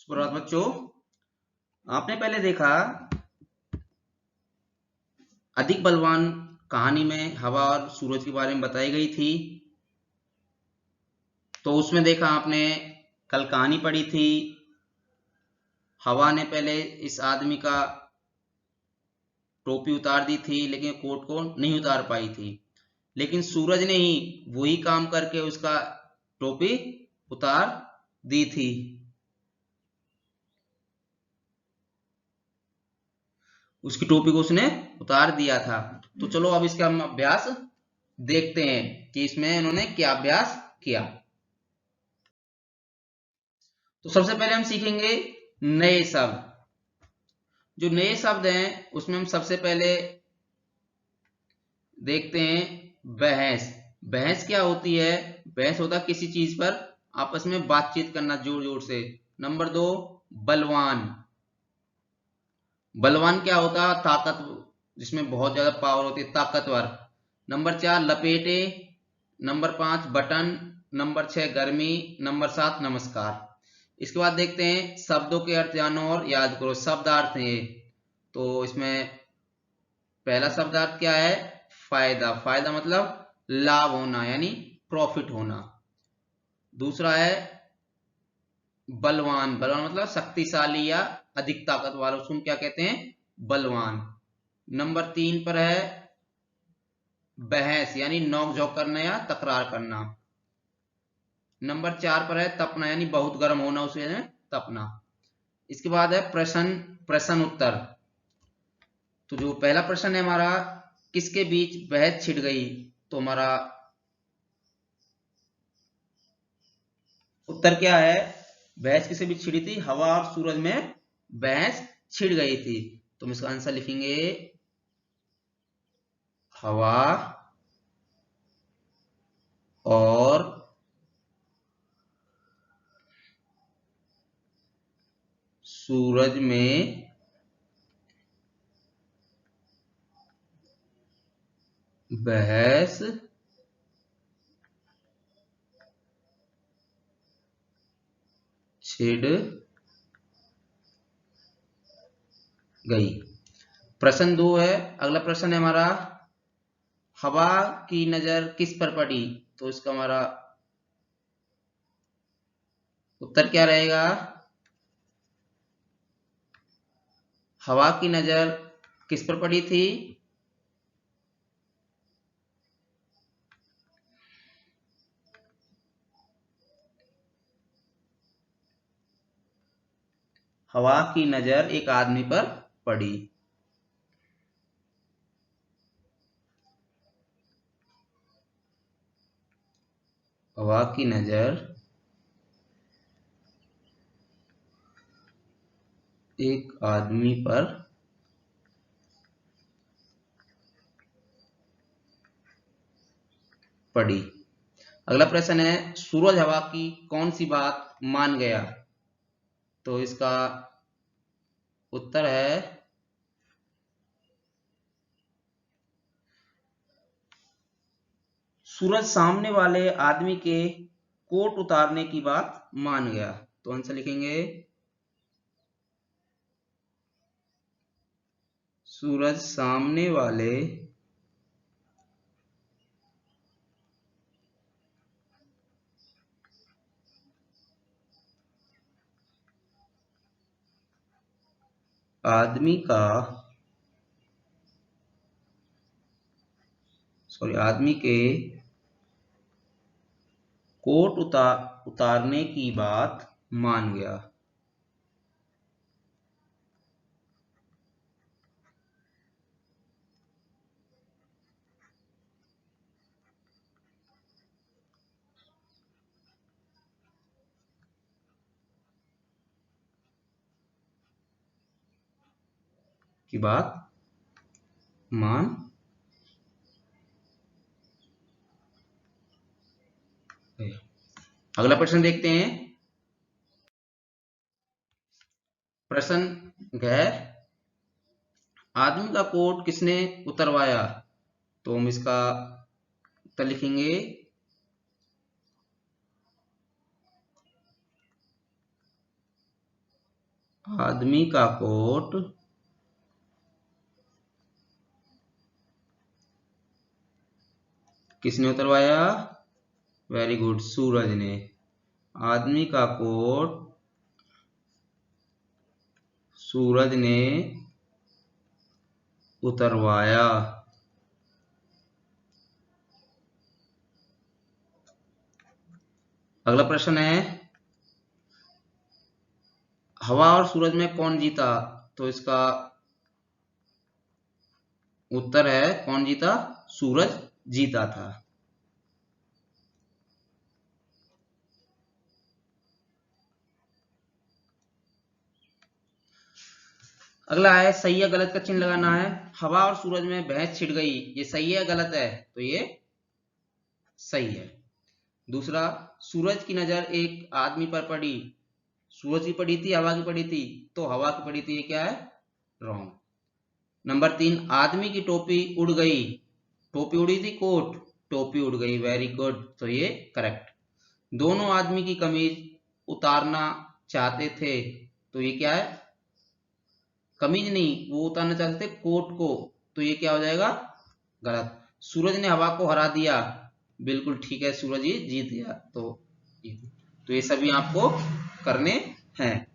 सुप्रभात बच्चों, आपने पहले देखा अधिक बलवान कहानी में हवा और सूरज के बारे में बताई गई थी। तो उसमें देखा आपने कल कहानी पढ़ी थी। हवा ने पहले इस आदमी का टोपी उतार दी थी, लेकिन कोट को नहीं उतार पाई थी। लेकिन सूरज ने ही वही काम करके उसका टोपी उतार दी थी। उसकी टोपी को उसने उतार दिया था। तो चलो अब इसका हम अभ्यास देखते हैं कि इसमें इन्होंने क्या अभ्यास किया। तो सबसे पहले हम सीखेंगे नए शब्द। जो नए शब्द हैं उसमें हम सबसे पहले देखते हैं बहस। बहस क्या होती है? बहस होता है किसी चीज पर आपस में बातचीत करना जोर जोर से। नंबर 2 बलवान। बलवान क्या होता है? ताकत, जिसमें बहुत ज्यादा पावर होती है, ताकतवर। नंबर 4 लपेटे। Number 5 button. नंबर 6 गर्मी। नंबर 7 नमस्कार। इसके बाद देखते हैं शब्दों के अर्थ जानो और याद करो। शब्दार्थ है। तो इसमें पहला शब्दार्थ क्या है? फायदा। फायदा मतलब लाभ होना, यानी प्रॉफिट होना। दूसरा है बलवान। बलवान मतलब शक्तिशाली या अधिक ताकत वाला, उसको क्या कहते हैं? बलवान। नंबर 3 पर है बहस, यानी नोकझोंक करना या तकरार करना। नंबर 4 पर है तपना, यानी बहुत गर्म होना, उसे तपना। इसके बाद है प्रश्न, प्रश्न उत्तर। तो जो पहला प्रश्न है हमारा, किसके बीच बहस छिड़ गई? तो हमारा उत्तर क्या है? बहस किसके बीच छिड़ी थी? हवा और सूरज में बहस छिड़ गई थी। तो हम इसका आंसर लिखेंगे हवा और सूरज में बहस छिड़ गई। प्रश्न 2 है, अगला प्रश्न है हमारा, हवा की नजर किस पर पड़ी? तो इसका हमारा उत्तर क्या रहेगा? हवा की नजर किस पर पड़ी थी? हवा की नजर एक आदमी पर पड़ी। हवा की नजर एक आदमी पर पड़ी। अगला प्रश्न है, सूरज हवा की कौन सी बात मान गया? तो इसका उत्तर है सूरज सामने वाले आदमी के कोट उतारने की बात मान गया। तो आंसर लिखेंगे सूरज सामने वाले आदमी के कोट उतारने की बात मान गया। की बात मान। अगला प्रश्न देखते हैं। प्रश्न है, आदमी का कोट किसने उतरवाया? तो हम इसका उत्तर लिखेंगे आदमी का कोट किसने उतरवाया? वेरी गुड, सूरज ने। आदमी का कोट सूरज ने उतरवाया। अगला प्रश्न है, हवा और सूरज में कौन जीता? तो इसका उत्तर है, कौन जीता? सूरज जीता था। अगला है, सही या गलत का चिन्ह लगाना है। हवा और सूरज में भैंस छिड़ गई, ये सही है गलत है? तो ये सही है। दूसरा, सूरज की नजर एक आदमी पर पड़ी, सूरज की पड़ी थी हवा की पड़ी थी? तो हवा की पड़ी थी, ये क्या है? रॉन्ग। नंबर 3, आदमी की टोपी उड़ गई, टोपी उड़ी थी कोट? टोपी उड़ गई, वेरी गुड, तो ये करेक्ट। दोनों आदमी की कमीज उतारना चाहते थे, तो ये क्या है? कमीज नहीं, वो उतारना चाहते थे कोट को, तो ये क्या हो जाएगा? गलत। सूरज ने हवा को हरा दिया, बिल्कुल ठीक है, सूरज ही जीत गया। तो ये सभी आपको करने हैं।